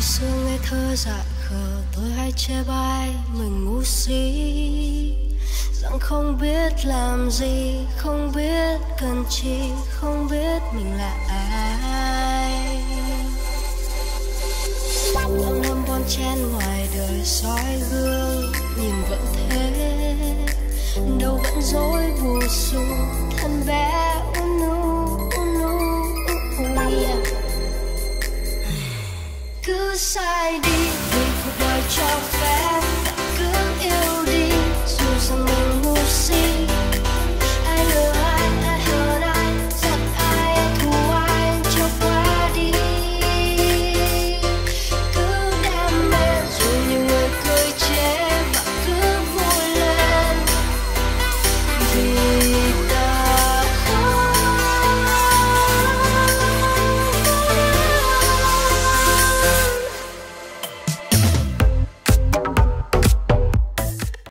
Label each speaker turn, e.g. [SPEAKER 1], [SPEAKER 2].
[SPEAKER 1] khi xưa ngây thơ dại khờ tôi hay chê bai mình ngu si, rằng không biết làm gì, không biết cần chi, không biết mình là ai. Bao năm bon chen ngoài đời soi gương nhìn vẫn thế, đâu vẫn dối bù xù thân bé yeah. Cứ sai đi vì cuộc đời cho phép, cứ yêu